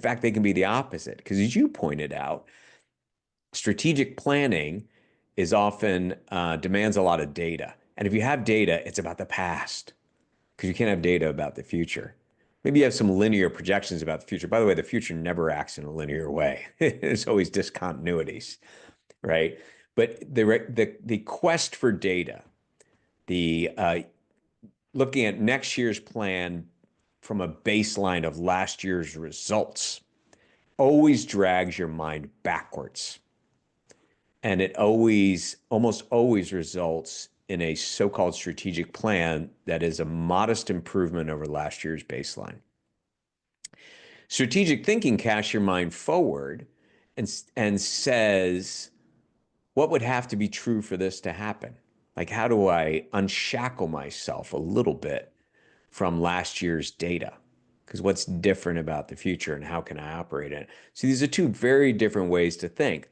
In fact, they can be the opposite because, as you pointed out, strategic planning is often demands a lot of data. And if you have data, it's about the past because you can't have data about the future. Maybe you have some linear projections about the future. By the way, the future never acts in a linear way. There's always discontinuities, right? But the quest for data, the looking at next year's plan from a baseline of last year's results always drags your mind backwards. And it almost always results in a so-called strategic plan that is a modest improvement over last year's baseline. Strategic thinking casts your mind forward and says, what would have to be true for this to happen? Like, how do I unshackle myself a little bit from last year's data? Because what's different about the future and how can I operate in it? So these are two very different ways to think.